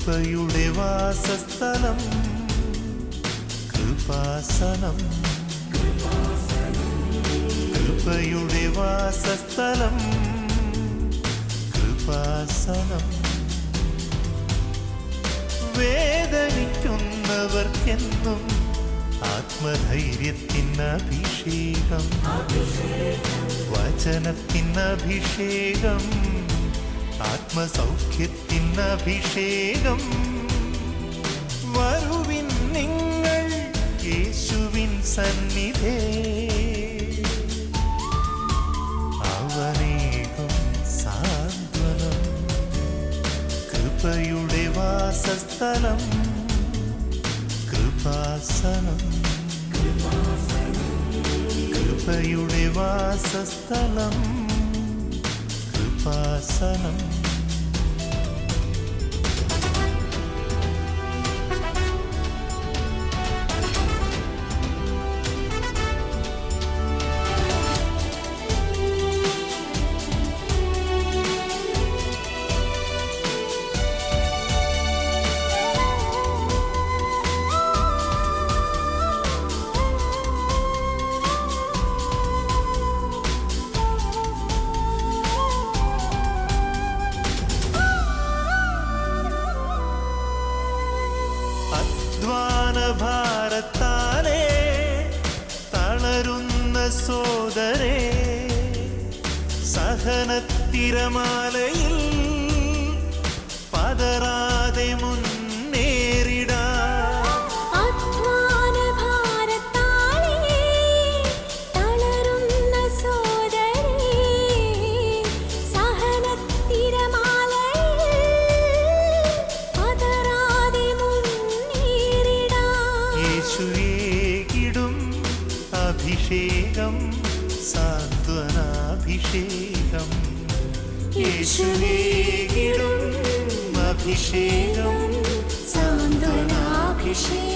കൃപയുടെ വാസസ്ഥലം കൃപാസനം. കൃപയുടെ വാസസ്ഥലം കൃപാസനം. വേദനിക്കുന്നവർക്കെന്നും ആത്മധൈര്യത്തിനഭിഷേകം, വചനത്തിനഭിഷേകം, ആത്മസൗഖ്യത്തിനഭിഷേകം. വരുവിൻ നിങ്ങൾ യേശുവിൻ സന്നിധേ, അവനേകും സാന്ത്വനം. കൃപയുടെ വാസസ്ഥലം കൃപാസനം. കൃപയുടെ വാസസ്ഥലം കൃപാസനം. ഭാരത്താലേ തളരുന്ന സോദരേ, സഹനത്തിരമാലയിൽ പതറാതെ മുന്നേറിടാം. അഭിഷേകം സാന്ത്വനാഭിഷേകം. യേശുവേകിടും അഭിഷേകം സാന്ത്വനാഭിഷേകം.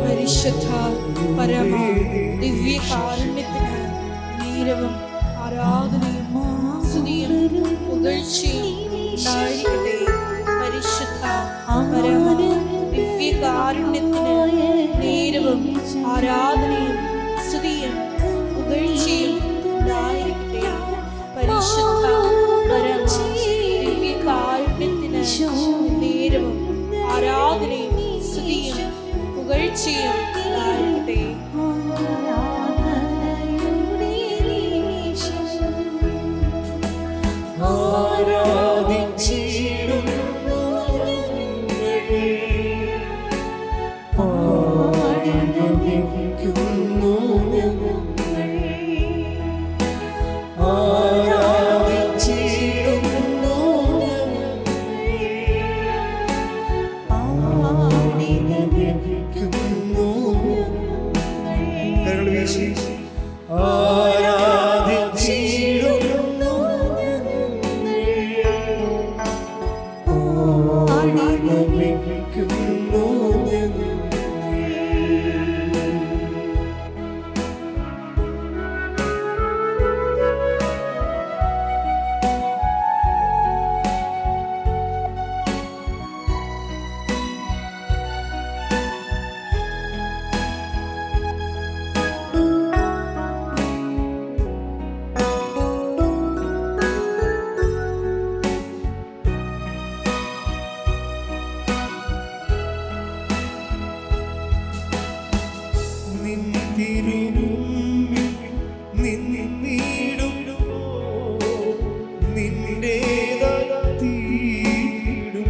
പരിശുദ്ധ പരമ ദിവ്യകാരുണ്യത്തിന് നേരവും ആരാധനയും സ്തുതിയും പുകഴ്ചയും ഉണ്ടായിരിക്കട്ടെ. പരിശുദ്ധ പരമ ദിവ്യകാരുണ്യത്തിന് നേരവും ആരാധനയും സ്തുതിയും പുകഴ്ചയും ഉണ്ടായിരിക്കട്ടെ. പരിശുദ്ധ പരമ ദിവ്യകാരുണ്യത്തിന് നേരവും ആരാധനയും സ്തുതിയും പുകഴ്ചയും ഉണ്ടായിരിക്കട്ടെ. നിന്റേതായി തീരുന്നു.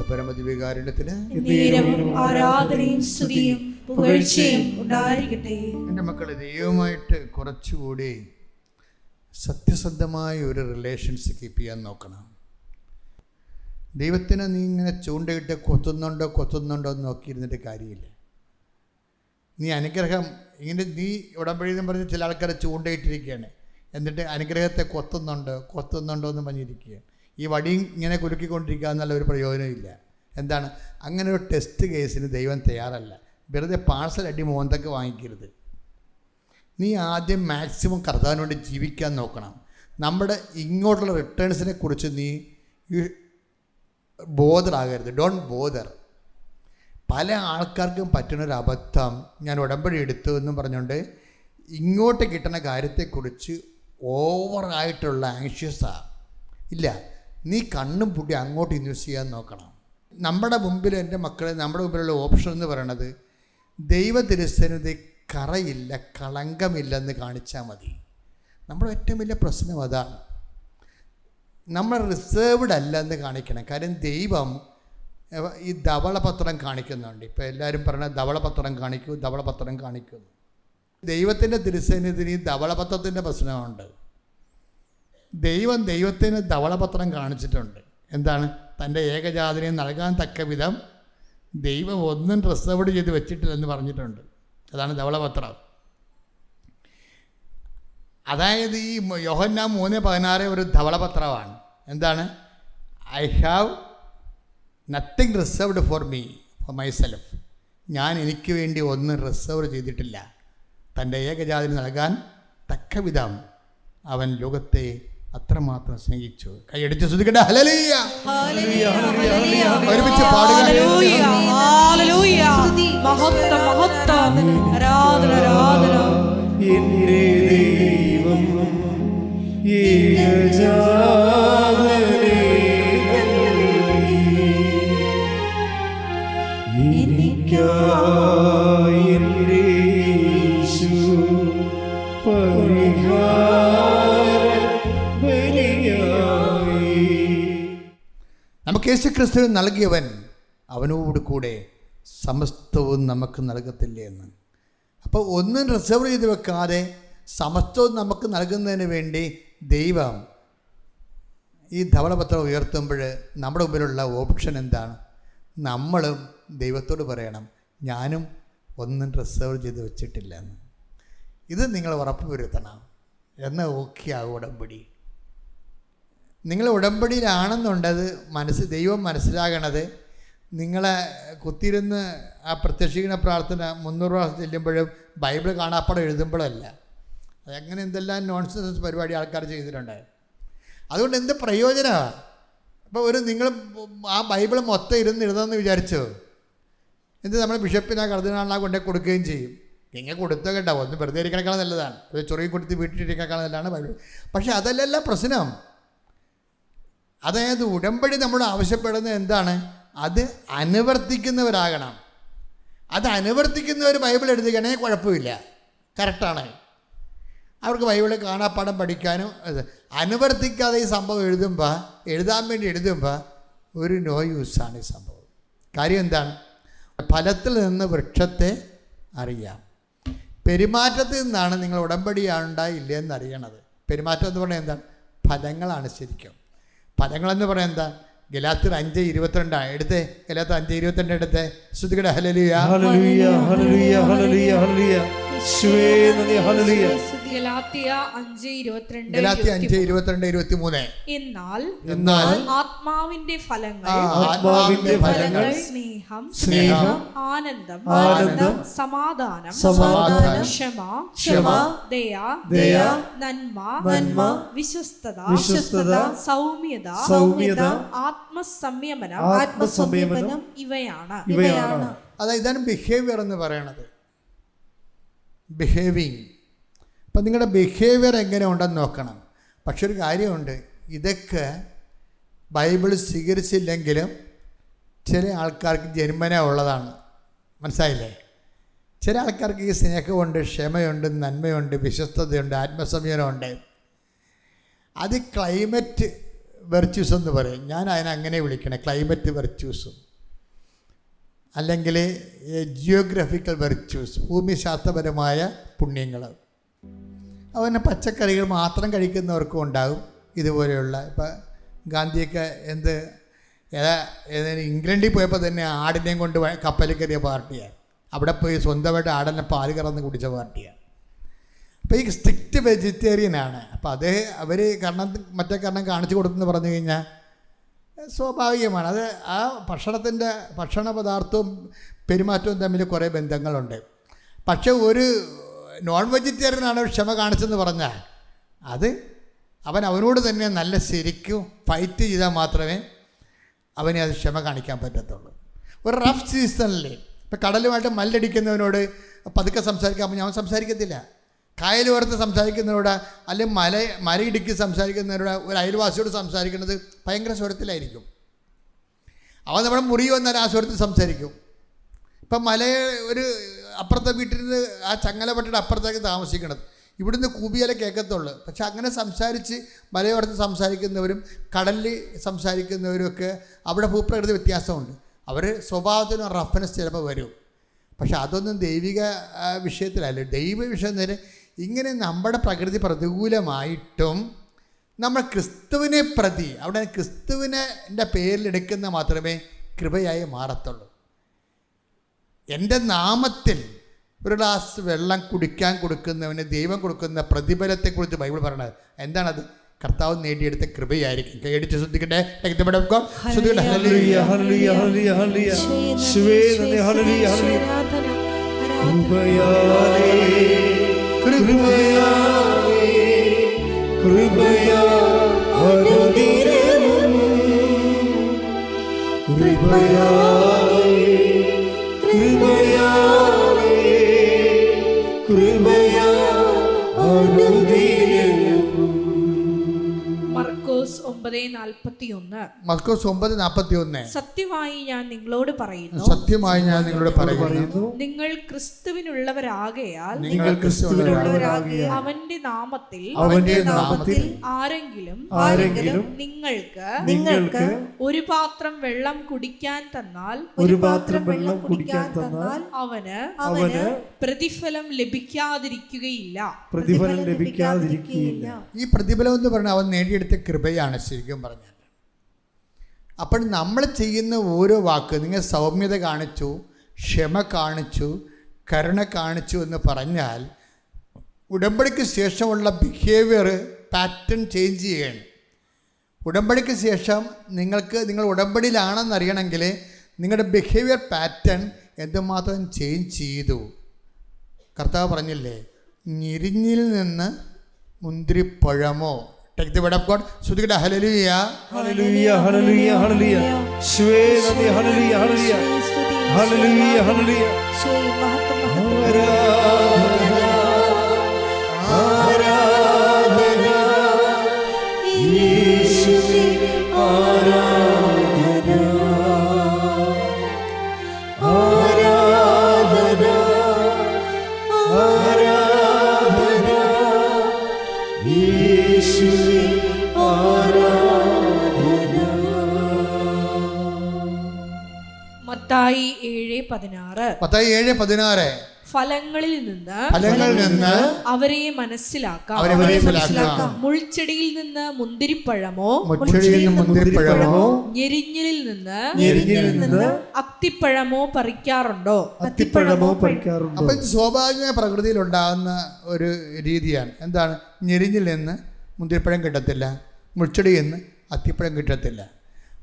പരമദിവ്യകാരുണ്യത്തിന് ആരാധനയും സ്തുതിയും പുകഴ്ചയും ഉണ്ടായിരിക്കട്ടെ. എൻ്റെ മക്കളെ, ദൈവമായിട്ട് കുറച്ചുകൂടി സത്യസന്ധമായ ഒരു റിലേഷൻസ് കീപ്പ് ചെയ്യാൻ നോക്കണം. ദൈവത്തിനെ നീ ഇങ്ങനെ ചൂണ്ടയിട്ട് കൊത്തുന്നുണ്ടോ എന്ന് നോക്കിയിരുന്നിട്ട് കാര്യമില്ല. നീ അനുഗ്രഹം ഇങ്ങനെ നീ ഉടമ്പടി എന്ന് പറഞ്ഞ് ചില ആൾക്കാരെ ചൂണ്ടയിട്ടിരിക്കുകയാണ്, എന്നിട്ട് അനുഗ്രഹത്തെ കൊത്തുന്നുണ്ടോ എന്ന് പറഞ്ഞിരിക്കുകയാണ്. ഈ വടി ഇങ്ങനെ കുലുക്കിക്കൊണ്ടിരിക്കുക എന്നുള്ള ഒരു പ്രയോജനമില്ല. എന്താണ്? അങ്ങനെ ഒരു ടെസ്റ്റ് കേസിന് ദൈവം തയ്യാറല്ല. വെറുതെ പാഴ്സൽ അടി മോന്തൊക്കെ വാങ്ങിക്കരുത്. നീ ആദ്യം മാക്സിമം കർത്താവിന് വേണ്ടി ജീവിക്കാൻ നോക്കണം. നമ്മുടെ ഇങ്ങോട്ടുള്ള റിട്ടേൺസിനെ കുറിച്ച് നീ ബോധറാകരുത്. Don't bother. പല ആൾക്കാർക്കും പറ്റുന്നൊരു അബദ്ധം, ഞാൻ ഉടമ്പടി എടുത്തു എന്നും പറഞ്ഞുകൊണ്ട് ഇങ്ങോട്ട് കിട്ടുന്ന കാര്യത്തെക്കുറിച്ച് ഓവറായിട്ടുള്ള ആങ്ഷ്യസാണ്. ഇല്ല, നീ കണ്ണും പൂട്ടി അങ്ങോട്ട് ഇൻവെസ്റ്റ് ചെയ്യാൻ നോക്കണം. നമ്മുടെ മുമ്പിൽ, എൻ്റെ മക്കളെ, നമ്മുടെ മുമ്പിലുള്ള ഓപ്ഷൻ എന്ന് പറയണത് ദൈവ തിരുസന്നിധി കറയില്ല, കളങ്കമില്ലെന്ന് കാണിച്ചാൽ മതി. നമ്മുടെ ഏറ്റവും വലിയ പ്രശ്നം അതാണ്. നമ്മൾ റിസേർവ്ഡ് അല്ല എന്ന് കാണിക്കണം. കാര്യം ദൈവം ഈ ധവളപത്രം കാണിക്കുന്നുണ്ട്. ഇപ്പോൾ എല്ലാവരും പറഞ്ഞ ധവളപത്രം കാണിക്കുന്നു. ദൈവത്തിൻ്റെ തിരുസന്നിധിന് ഈ ധവളപത്രത്തിൻ്റെ പ്രശ്നമുണ്ട്. ദൈവത്തിന് ധവളപത്രം കാണിച്ചിട്ടുണ്ട്. എന്താണ്? തൻ്റെ ഏകജാതനെ നൽകാൻ തക്ക വിധം ദൈവം ഒന്നും റിസർവ്ഡ് ചെയ്ത് വെച്ചിട്ടില്ലെന്ന് പറഞ്ഞിട്ടുണ്ട്. അതാണ് ധവളപത്രം. അതായത് ഈ യോഹന്നാൻ 3:16 ഒരു ധവളപത്രമാണ്. എന്താണ്? I have nothing reserved for myself. ഞാൻ എനിക്ക് വേണ്ടി ഒന്നും റിസർവ് ചെയ്തിട്ടില്ല. തൻ്റെ ഏകജാതനെ നൽകാൻ തക്ക വിധം അവൻ ലോകത്തെ അത്രമാത്രം സ്നേഹിച്ചു. കൈയടിച്ച് സ്തുതിക്കട്ടെ. ഹല്ലേലൂയ, ഒരുമിച്ച് പാടുക. മഹത്വം മഹത്വം, ആരാധന ആരാധന. എൻ്റെ ദൈവം എനിക്കായി എൻ്റെ യേശു നമുക്ക് യേശുക്രിസ്തുവിന് നൽകിയവൻ അവനോട് കൂടെ സമസ്തവും നമുക്ക് നൽകത്തില്ലേ എന്ന്. അപ്പോൾ ഒന്നും റിസർവ് ചെയ്ത് വെക്കാതെ സമസ്തവും നമുക്ക് നൽകുന്നതിന് വേണ്ടി ദൈവം ഈ ധവളപത്രം ഉയർത്തുമ്പോൾ നമ്മുടെ മുമ്പിലുള്ള ഓപ്ഷൻ എന്താണ്? നമ്മളും ദൈവത്തോട് പറയണം, ഞാനും ഒന്നും റിസർവ് ചെയ്ത് വെച്ചിട്ടില്ല എന്ന്. ഇത് നിങ്ങൾ ഉറപ്പ് വരുത്തണം. എന്നാൽ ഓക്കെ ആകും ഉടമ്പടി. നിങ്ങൾ ഉടമ്പടിയിലാണെന്നുണ്ടത് ദൈവം മനസ്സിലാകണത് നിങ്ങളെ കുത്തിയിരുന്ന് ആ പ്രത്യക്ഷീകരണ പ്രാർത്ഥന 300 പ്രാവശ്യം ചെല്ലുമ്പോഴും ബൈബിൾ കാണാപ്പാടം എഴുതുമ്പോഴല്ല. അതങ്ങനെ എന്തെല്ലാം നോൺസെൻസ് പരിപാടി ആൾക്കാർ ചെയ്തിട്ടുണ്ട്. അതുകൊണ്ട് എന്ത് പ്രയോജനമാണ്? അപ്പോൾ നിങ്ങൾ ആ ബൈബിൾ മൊത്തം എഴുതുമെന്ന് വിചാരിച്ചോ? എന്ത് നമ്മൾ ബിഷപ്പിനാ കർദിനാളിനാ കൊണ്ടേ കൊടുക്കുകയും ചെയ്യും. നിങ്ങൾ കൊടുത്തോ കേട്ടോ, ഒന്ന് വെറുതെ ഇരിക്കണേക്കാൾ നല്ലതാണ്. ഒരു ചൊറിയ കൊടുത്ത് വീട്ടിലിരിക്കണേക്കാൾ നല്ലതാണ് ബൈബിൾ. പക്ഷേ അതല്ലല്ല പ്രശ്നം. അതായത് ഉടമ്പടി നമ്മൾ ആവശ്യപ്പെടുന്നത് എന്താണ്? അത് അനുവർത്തിക്കുന്നവരാകണം. അത് അനുവർത്തിക്കുന്നവർ ബൈബിൾ എഴുതുകയാണെങ്കിൽ കുഴപ്പമില്ല, കറക്റ്റാണ്. അവർക്ക് ബൈബിൾ കാണാപ്പാഠം പഠിക്കാനും. അനുവർത്തിക്കാതെ ഈ സംഭവം എഴുതാൻ വേണ്ടി എഴുതുമ്പോൾ ഒരു നോ യൂസാണ് ഈ സംഭവം. കാര്യം എന്താണ്? ഫലത്തിൽ നിന്ന് വൃക്ഷത്തെ അറിയാം. പെരുമാറ്റത്തിൽ നിന്നാണ് നിങ്ങൾ ഉടമ്പടിയാണ്ടായില്ലേ എന്ന് അറിയണത്. പെരുമാറ്റം എന്ന് പറഞ്ഞാൽ എന്താണ്? ഫലങ്ങളാണ് ശരിക്കും. ഫലങ്ങളെന്ന് പറയാൻ എന്താ? ഗലാത്യർ 5:22 എടുത്തേ. ഗലാത്യർ 5:22 എടുത്തേ. ശ്രുതികട ഹല്ലേലൂയ, ഹല്ലേലൂയ, ഹല്ലേലൂയ, ഹല്ലേലൂയ, ഹല്ലേലൂയ. യേശുവേ നന്ദി. ഹല്ലേലൂയ. ഗലാത്യ 5:22 ഗലാത്യ 5:22-23. എന്നാൽ ആത്മാവിന്റെ ഫലങ്ങൾ ആത്മാവിന്റെ ഫലങ്ങൾ സ്നേഹം, ആനന്ദം, സമാധാനം, ക്ഷമ, ദയ, നന്മ, വിശ്വസ്തത, സൗമ്യത, ആത്മസംയമനം ഇവയാണ്. അതായത് ഇതാണ് ബിഹേവിയർ എന്ന് പറയണത്. ബിഹേവിങ്. അപ്പം നിങ്ങളുടെ ബിഹേവിയർ എങ്ങനെ ഉണ്ടെന്ന് നോക്കണം. പക്ഷെ ഒരു കാര്യമുണ്ട്, ഇതൊക്കെ ബൈബിൾ സ്വീകരിച്ചില്ലെങ്കിലും ചില ആൾക്കാർക്ക് ജന്മന ഉള്ളതാണ്. മനസ്സിലായില്ലേ? ചില ആൾക്കാർക്ക് ഈ സ്നേഹമുണ്ട്, ക്ഷമയുണ്ട്, നന്മയുണ്ട്, വിശ്വസ്തതയുണ്ട്, ആത്മസംയമനമുണ്ട്. അത് ക്ലൈമറ്റ് വെർച്യൂസ് എന്ന് പറയും. ഞാൻ അതിനങ്ങനെ വിളിക്കണേ, ക്ലൈമറ്റ് വെർച്യൂസും അല്ലെങ്കിൽ ജിയോഗ്രഫിക്കൽ വെർച്യൂസ്, ഭൂമിശാസ്ത്രപരമായ പുണ്യങ്ങൾ. അവന് പച്ചക്കറികൾ മാത്രം കഴിക്കുന്നവർക്കും ഉണ്ടാകും ഇതുപോലെയുള്ള. ഇപ്പം ഗാന്ധിയൊക്കെ ഇംഗ്ലണ്ടിൽ പോയപ്പോൾ തന്നെ ആടിനെയും കൊണ്ട് കപ്പലിൽ കയറിയ പാർട്ടിയാണ്. അവിടെ പോയി സ്വന്തമായിട്ട് ആടിനെ പാല് കറന്ന് കുടിച്ച പാർട്ടിയാണ്. അപ്പോൾ ഈ സ്ട്രിക്റ്റ് വെജിറ്റേറിയനാണ്. അപ്പോൾ അത് അവർ മറ്റേ കാരണം കാണിച്ചു കൊടുത്തെന്ന് പറഞ്ഞു കഴിഞ്ഞാൽ സ്വാഭാവികമാണ്. അത് ആ ഭക്ഷണ പദാർത്ഥവും പെരുമാറ്റവും തമ്മിൽ കുറേ ബന്ധങ്ങളുണ്ട്. പക്ഷെ ഒരു നോൺ വെജിറ്റേറിയനാണ് ക്ഷമ കാണിച്ചെന്ന് പറഞ്ഞാൽ അത് അവനോട് തന്നെ നല്ല ശരിക്കും ഫൈറ്റ് ചെയ്താൽ മാത്രമേ അവനെ അത് ക്ഷമ കാണിക്കാൻ പറ്റത്തുള്ളൂ. ഒരു റഫ് സീസണിൽ ഇപ്പം കടലുമായിട്ട് മല്ലടിക്കുന്നവനോട് പതുക്കെ സംസാരിക്കാൻ ഞാൻ സംസാരിക്കത്തില്ല. കായലോരത്ത് സംസാരിക്കുന്നവരോട് അല്ലെങ്കിൽ മലയിടുക്കി സംസാരിക്കുന്നവരോട് ഒരു അയൽവാസിയോട് സംസാരിക്കുന്നത് ഭയങ്കര സ്വരത്തിലായിരിക്കും. അവൻ നമ്മുടെ മുറി വന്നാൽ ആ സ്വരത്തിൽ സംസാരിക്കും. ഇപ്പം ഒരു അപ്പുറത്തെ വീട്ടിൽ നിന്ന് ആ ചങ്ങലപ്പട്ടയുടെ അപ്പുറത്തേക്ക് താമസിക്കണത്, ഇവിടുന്ന് കൂബിയാലേ കേൾക്കത്തുള്ളൂ. പക്ഷെ അങ്ങനെ സംസാരിച്ച് മലയോരത്ത് സംസാരിക്കുന്നവരും കടലിൽ സംസാരിക്കുന്നവരുമൊക്കെ അവിടെ ഭൂപ്രകൃതി വ്യത്യാസമുണ്ട്. അവർ സ്വഭാവത്തിന് റഫ്നെസ് ചിലപ്പോൾ വരും. പക്ഷെ അതൊന്നും ദൈവിക വിഷയത്തിലല്ല. ദൈവ വിഷയം നേരെ ഇങ്ങനെ നമ്മുടെ പ്രകൃതി പ്രതികൂലമായിട്ടും നമ്മൾ ക്രിസ്തുവിനെ പ്രതി അവിടെ ക്രിസ്തുവിൻ്റെ പേരിലെടുക്കുന്ന മാത്രമേ കൃപയായി മാറത്തുള്ളൂ. എൻ്റെ നാമത്തിൽ ഒരു ഗ്ലാസ് വെള്ളം കുടിക്കാൻ കൊടുക്കുന്നവന് ദൈവം കൊടുക്കുന്ന പ്രതിഫലത്തെക്കുറിച്ച് ബൈബിൾ പറയണത് എന്താണത്? കർത്താവ് നേടിയെടുത്ത കൃപയായിരിക്കും. കൈയടിച്ച് ശ്രദ്ധിക്കട്ടെ. മർക്കോസ് 9:41. സത്യമായി ഞാൻ നിങ്ങളോട് പറയുന്നു, നിങ്ങൾ ക്രിസ്തുവിനുള്ളവരാകയാൽ അവന്റെ നാമത്തിൽ ആരെങ്കിലും നിങ്ങൾക്ക് ഒരു പാത്രം വെള്ളം കുടിക്കാൻ തന്നാൽ അവന് പ്രതിഫലം ലഭിക്കാതിരിക്കുകയില്ല. ഈ പ്രതിഫലം എന്ന് പറഞ്ഞാൽ അവൻ നേടിയെടുത്ത കൃപയാണ് ശരിക്കും പറഞ്ഞാൽ. അപ്പോൾ നമ്മൾ ചെയ്യുന്ന ഓരോ വാക്ക്, നിങ്ങൾ സൗമ്യത കാണിച്ചു, ക്ഷമ കാണിച്ചു, കരുണ കാണിച്ചു എന്ന് പറഞ്ഞാൽ ഉടമ്പടിക്ക് ശേഷമുള്ള ബിഹേവിയർ പാറ്റേൺ ചേഞ്ച് ചെയ്യണം. ഉടമ്പടിക്ക് ശേഷം നിങ്ങൾ ഉടമ്പടിയിലാണെന്നറിയണമെങ്കിൽ നിങ്ങളുടെ ബിഹേവിയർ പാറ്റേൺ എന്തുമാത്രം ചേഞ്ച് ചെയ്തു. കർത്താവ് പറഞ്ഞില്ലേ, ഞെരിഞ്ഞിൽ നിന്ന് മുന്തിരിപ്പഴമോ. Take the word of God. Sudhikada hallelujah. Hallelujah, hallelujah, hallelujah. Shwe nadi hallelujah, hallelujah. Hallelujah, hallelujah. Aradhana, Yeshuve aradhana. Aradhana, aradhana. Yeshuve aradhana. Mathai 7:16. Mathai 7:16. ഫലങ്ങളിൽ നിന്ന് അവരെ മനസ്സിലാക്കാം. മുൾച്ചെടിയിൽ നിന്ന് മുന്തിരിപ്പഴമോ ഞെരിഞ്ഞിലിൽ നിന്ന് അത്തിപ്പഴമോ പറിക്കാറുണ്ടോ? അപ്പൊ സ്വാഭാവിക പ്രകൃതിയിൽ ഉണ്ടാകുന്ന ഒരു രീതിയാണ്. എന്താണ്? ഞെരിഞ്ഞിൽ നിന്ന് മുന്തിരിപ്പഴം കിട്ടത്തില്ല, മുൾച്ചെടിയിൽ നിന്ന് അത്തിപ്പഴം കിട്ടത്തില്ല.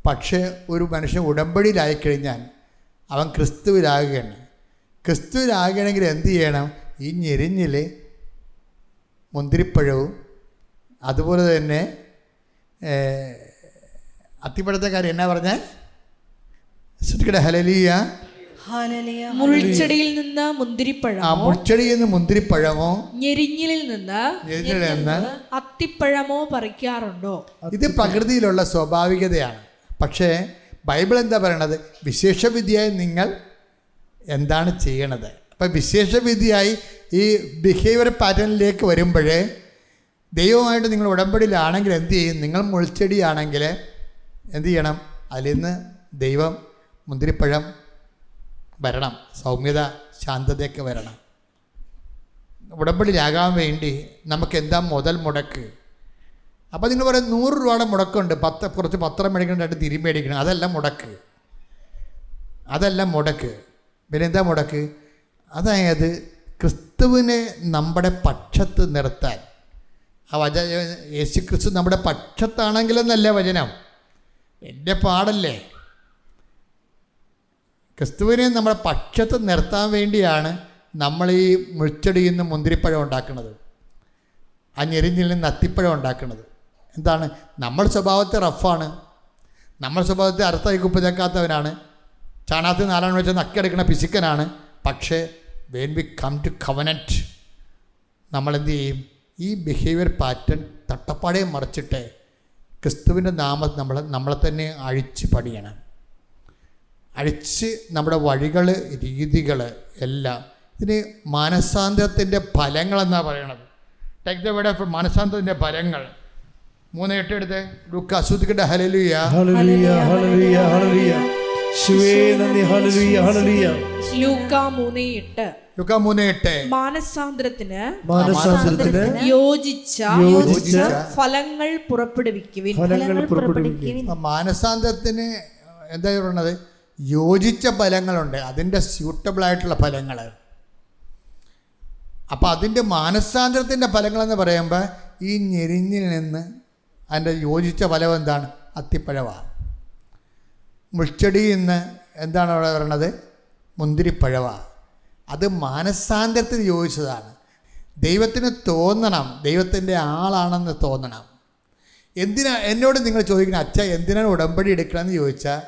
പക്ഷേ ഒരു മനുഷ്യൻ ഉടമ്പടിയിലായിക്കഴിഞ്ഞാൽ അവൻ ക്രിസ്തുവിലാകുകയാണ്. ക്രിസ്തുവിലാകണമെങ്കിൽ എന്ത് ചെയ്യണം? ഈ ഞെരിഞ്ഞിൽ മുന്തിരിപ്പഴവും അതുപോലെ തന്നെ അത്തിപ്പഴത്തെ കാര്യം എന്നാ പറഞ്ഞേ? ഹല്ലേലൂയ. മുൾച്ചെടിയിൽ നിന്ന് മുന്തിരിപ്പഴമോ ഞെരിഞ്ഞിലിൽ നിന്ന് അത്തിപ്പഴമോ പറിക്കാറുണ്ടോ? ഇത് പ്രകൃതിയിലുള്ള സ്വാഭാവികതയാണ്. പക്ഷേ ബൈബിൾ എന്താ പറയണത്? വിശേഷവിധിയായി നിങ്ങൾ എന്താണ് ചെയ്യണത്? അപ്പം വിശേഷവിധിയായി ഈ ബിഹേവിയർ പാറ്റേണിലേക്ക് വരുമ്പോഴേ ദൈവമായിട്ട് നിങ്ങൾ ഉടമ്പടിയിലാണെങ്കിൽ എന്ത് ചെയ്യും? നിങ്ങൾ മുൾച്ചെടിയാണെങ്കിൽ എന്ത് ചെയ്യണം? അതിൽ നിന്ന് ദൈവം മുന്തിരിപ്പഴം വരണം, സൗമ്യത ശാന്തതയൊക്കെ വരണം. ഉടമ്പടിയിലാകാൻ വേണ്ടി നമുക്ക് എന്താ മുതൽ മുടക്ക്? അപ്പോൾ നിങ്ങൾ പറയും 100 രൂപയുടെ മുടക്കുണ്ട്, കുറച്ച് പത്രം മേടിക്കണം, തിരി മേടിക്കണം, അതെല്ലാം മുടക്ക്. പിന്നെ എന്താ മുടക്ക്? അതായത് ക്രിസ്തുവിനെ നമ്മുടെ പക്ഷത്ത് നിർത്താൻ. യേശു ക്രിസ്തു നമ്മുടെ പക്ഷത്താണെങ്കിലെന്നല്ല വചനം, എൻ്റെ പാടല്ലേ. ക്രിസ്തുവിനെ നമ്മുടെ പക്ഷത്ത് നിർത്താൻ വേണ്ടിയാണ് നമ്മൾ ഈ മുൾച്ചെടിയിൽ നിന്ന് മുന്തിരിപ്പഴം ഉണ്ടാക്കുന്നത്, ആ ഞെരിഞ്ഞിൽ നിന്ന് അത്തിപ്പഴം ഉണ്ടാക്കുന്നത്. എന്താണ്? നമ്മൾ സ്വഭാവത്തെ റഫാണ്, നമ്മൾ സ്വഭാവത്തെ അർത്ഥമായി കുപ്പിതേക്കാത്തവനാണ്, ചാണാത്തിൽ 4 വെച്ച് നക്കിയെടുക്കുന്ന പിശുക്കനാണ്. പക്ഷേ when we come to covenant നമ്മളെന്ത് ചെയ്യും? ഈ ബിഹേവിയർ പാറ്റേൺ തട്ടപ്പാടെ മറിച്ചിട്ട് ക്രിസ്തുവിൻ്റെ നാമം നമ്മളെ തന്നെ അഴിച്ച് പണിയണം. അഴിച്ച് നമ്മുടെ വഴികൾ, രീതികൾ എല്ലാം. ഇതിന് മാനസാന്തരത്തിൻ്റെ ഫലങ്ങളെന്നാണ് പറയണത്. ടേക്ക് ദ വേർഡ് ഓഫ് മാനസാന്തരത്തിൻ്റെ ഫലങ്ങൾ. 3:8 എടുത്ത് ലൂക്കാ സ്തുതിക്കട്ടെ. ഹല്ലേലൂയ, ഹല്ലേലൂയ, ഹല്ലേലൂയ, ഹല്ലേലൂയ. യേശുവേ നന്ദി. Hallelujah, hallelujah. ലൂക്കാ 3:8 മാനസാന്തരത്തിന് യോജിച്ച ഫലങ്ങൾ പുറപ്പെടുവിക്കുവിൻ. മാനസാന്തരത്തിന് എന്താ പറയുന്നത്? യോജിച്ച ഫലങ്ങളുണ്ട്, അതിൻ്റെ സ്യൂട്ടബിളായിട്ടുള്ള ഫലങ്ങൾ. അപ്പോൾ അതിൻ്റെ മാനസാന്തരത്തിൻ്റെ ഫലങ്ങളെന്ന് പറയുമ്പോൾ ഈ ഞെരിഞ്ഞിൽ നിന്ന് അതിൻ്റെ യോജിച്ച ഫലം എന്താണ്? അത്തിപ്പഴമാണ്. മുൾച്ചെടിയിൽ നിന്ന് എന്താണ് അവിടെ പറയണത്? മുന്തിരിപ്പഴമാണ്. അത് മാനസാന്തരത്തിന് യോജിച്ചതാണ്. ദൈവത്തിന് തോന്നണം, ദൈവത്തിൻ്റെ ആളാണെന്ന് തോന്നണം. എന്നോട് നിങ്ങൾ ചോദിക്കണം, അച്ഛാ എന്തിനാണ് ഉടമ്പടി എടുക്കണമെന്ന് ചോദിച്ചാൽ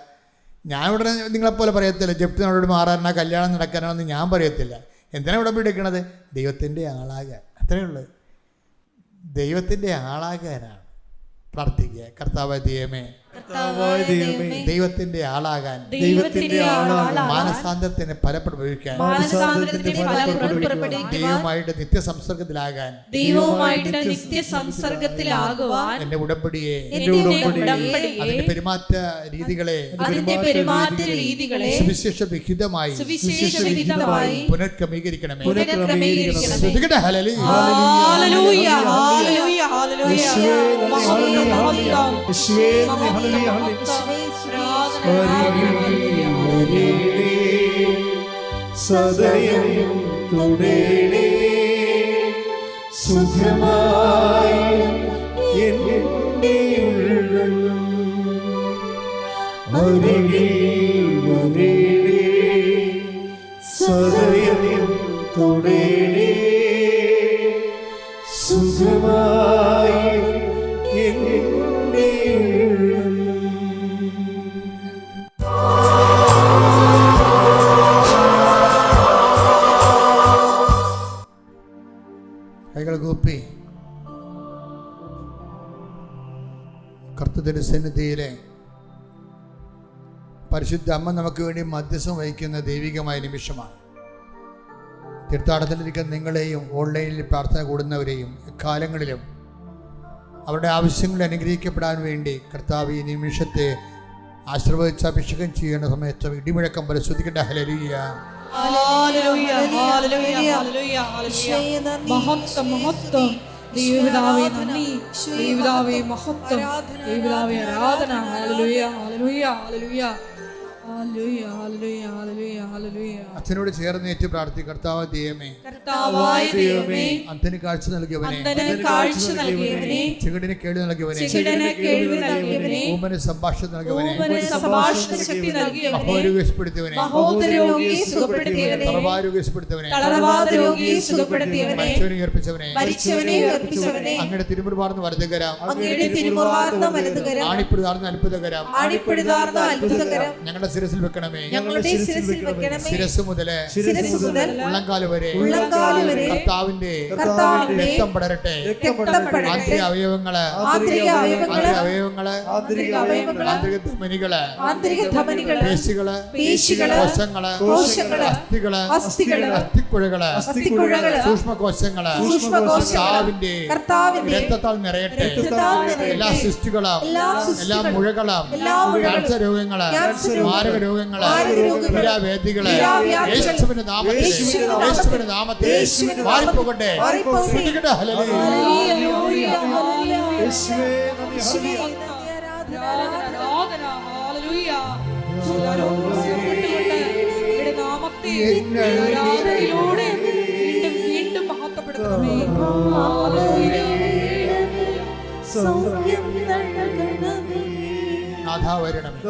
ഞാൻ ഉടനെ നിങ്ങളെപ്പോലെ പറയത്തില്ല, ജപ്തിനോട് മാറാനാ കല്യാണം നടക്കാനാണെന്ന് ഞാൻ പറയത്തില്ല. എന്തിനാണ് ഉടമ്പടി എടുക്കണത്? ദൈവത്തിൻ്റെ ആളാകാൻ. അത്രയേ ഉള്ളൂ. ദൈവത്തിൻ്റെ ആളാകാനാണ് പ്രാർത്ഥിക്കുക. കർത്താവായ ദൈവമേ, ദൈവത്തിന്റെ ആളാകാൻ, മാനസാന്തരത്തിന് ഫലപ്രയോഗിക്കാൻ, ദൈവമായിട്ട് നിത്യസംസർഗത്തിലാകാൻ, എന്റെ ഉടമ്പടിയെ, അതിന്റെ പെരുമാറ്റ രീതികളെ സുവിശേഷ വിഹിതമായി പുനഃക്രമീകരിക്കണമേ. സദയം തുടരണേ സുഖമായി എൻ്റെ ഉള്ളം അരികിൽ വരണേ. സദയം തുടരണേ സുഖമായി എൻ്റെ ഉള്ളം. കൈകൾ കൂപ്പി കർത്തൃ സന്നിധിയിലെ പരിശുദ്ധ അമ്മ നമുക്ക് വേണ്ടി മധ്യസ്ഥം വഹിക്കുന്ന ദൈവികമായ നിമിഷമാണ്. തീർത്ഥാടനത്തിലിരിക്കുന്ന നിങ്ങളെയും ഓൺലൈനിൽ പ്രാർത്ഥന കൂടുന്നവരെയും എക്കാലങ്ങളിലും അവരുടെ ആവശ്യങ്ങൾ അനുഗ്രഹിക്കപ്പെടാൻ വേണ്ടി കർത്താവ് ഈ നിമിഷത്തെ ആശീർവദിച്ച് അഭിഷേകം ചെയ്യുന്ന സമയത്ത് ഇടിമുഴക്കം പോലെ സ്തുതിക്കട്ടെ. ഹല്ലേലൂയ. ഹല്ലേലൂയ, ഹല്ലേലൂയ, ഹല്ലേലൂയ, ഹല്ലേലൂയ. മഹത്വം, മഹത്വം. ദൈവപിതാവേ നന്ദി, ദൈവപിതാവേ മഹത്വം, ദൈവപിതാവേ ആരാധന. ഹല്ലേലൂയ, ഹല്ലേലൂയ, ഹല്ലേലൂയ, ഹല്ലേലൂയ, ഹല്ലേലൂയ, ഹല്ലേലൂയ, ഹല്ലേലൂയ. അച്ഛനോട് ചേർന്ന് ഏറ്റു പ്രാർത്ഥിക്കും. കർത്താവ് ദൈവമേ, കർത്താവായ ദൈവമേ, അന്ധന് കാഴ്ച നൽകിയവനെ, അന്ധന് കാഴ്ച നൽകിയവനെ, ചെകിടിന് കേൾവി നൽകിയവനെ, ചെകിടന് കേൾവി നൽകിയവനെ, ഊമന് സംഭാഷണം നൽകിയവനെ, ഊമന് സംഭാഷണ ശക്തി നൽകിയവനെ, മഹോരോഗിയെ മഹോദരോഗിയെ സുഖപ്പെടുത്തിയവനെ, തളർവാരോഗിയെ തളർവാദ രോഗിയെ സുഖപ്പെടുത്തിയവനെ, മരിച്ചവനെ ഉയർപ്പിച്ചവനെ, മരിച്ചവനെ ഉയർപ്പിച്ചവനെ, അങ്ങയുടെ തിരുമുറുപാർന്ന വലതുകരം, അങ്ങയുടെ തിരുമുറുപാർന്ന വലതുകരം, ആണിപ്പിടുതാർന്ന അത്ഭുതകരം, ആണിപ്പിടുതാർന്ന അത്ഭുതകരം ഞങ്ങളുടെ ശിരസിൽ വെക്കണമേ. ഞങ്ങളുടെ ശിരസിൽ വെക്കണമേ. ശിരസ് മുതൽ ഉള്ളംകാല് വരെ കർത്താവിന്റെ രക്തം പടരട്ടെ. ആന്തരിക അവയവങ്ങള്, ആന്തരിക ധമനികള്, പേശികള്, കോശങ്ങള്, അസ്ഥികള്, അസ്ഥിക്കുഴകള്, സൂക്ഷ്മകോശങ്ങള് കർത്താവിന്റെ രക്തത്താൽ നിറയട്ടെ. എല്ലാ സിസ്റ്റുകളും, എല്ലാ മുഴകളും, ക്യാൻസർ രോഗങ്ങള്, മാരക രോഗങ്ങള്, വേദികള് യേശുവിന്റെ നാമത്തിൽ മാറിപ്പോകട്ടെ. വീണ്ടും മഹത്വപ്പെടുത്തണമേ. നാഥാ വരണമേ.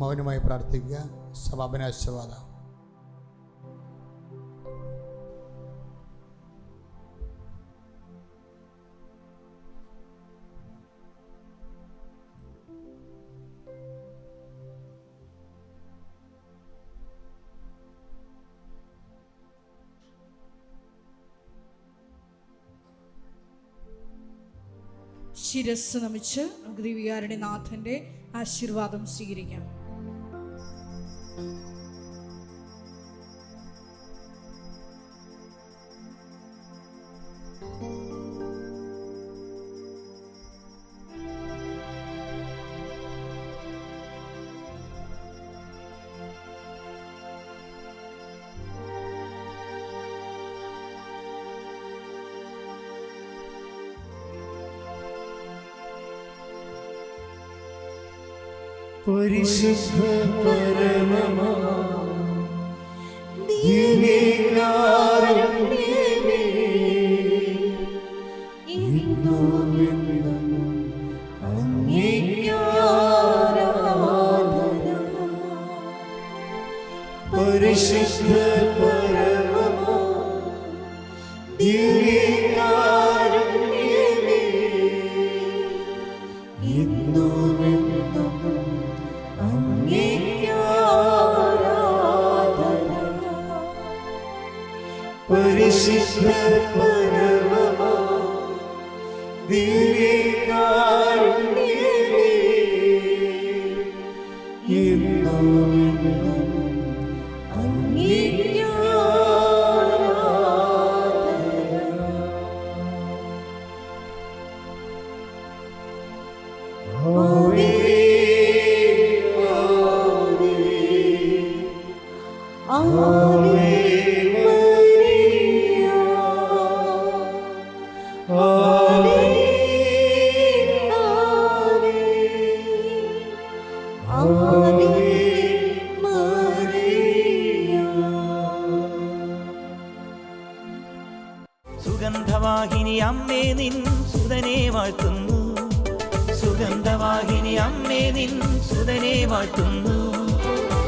മൗനമായി പ്രാർത്ഥിക്കുക. സമാപനാശവാദ. ശിരസ് നമിച്ച് ദിവ്യകാരുണ്യ നാഥന്റെ ആശീർവാദം സ്വീകരിക്കാം. പരിശുദ്ധ പരമമാ ദിവ്യകാരുണ്യമേ, ഇന്നും എന്നും അങ്ങേക്ക് ആരാധന. പരിശുദ്ധ പരമമാ ദിവ്യകാരുണ്യമേ, ഇന്നും എന്നും പരിശുദ്ധ പരമമാ ദിവ്യകാരുണ്യമേ, ഇന്നും എന്നും അങ്ങേക്ക് സുഗന്ധവാഹിനി അമ്മേ നിൻ സുതനെ വാഴ്ത്തുന്നു. സുഗന്ധവാഹിനി അമ്മേ നിൻ സുതനെ വാഴ്ത്തുന്നു.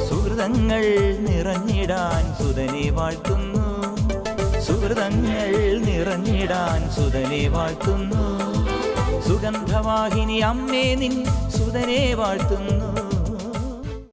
സുഹൃതങ്ങൾ നിറഞ്ഞിടാൻ സുതനെ വാഴ്ത്തുന്നു. സുഹൃതങ്ങൾ നിറഞ്ഞിടാൻ സുതനെ വാഴ്ത്തുന്നു. സുഗന്ധവാഹിനി അമ്മേ നിൻ സുതനെ വാഴ്ത്തുന്നു.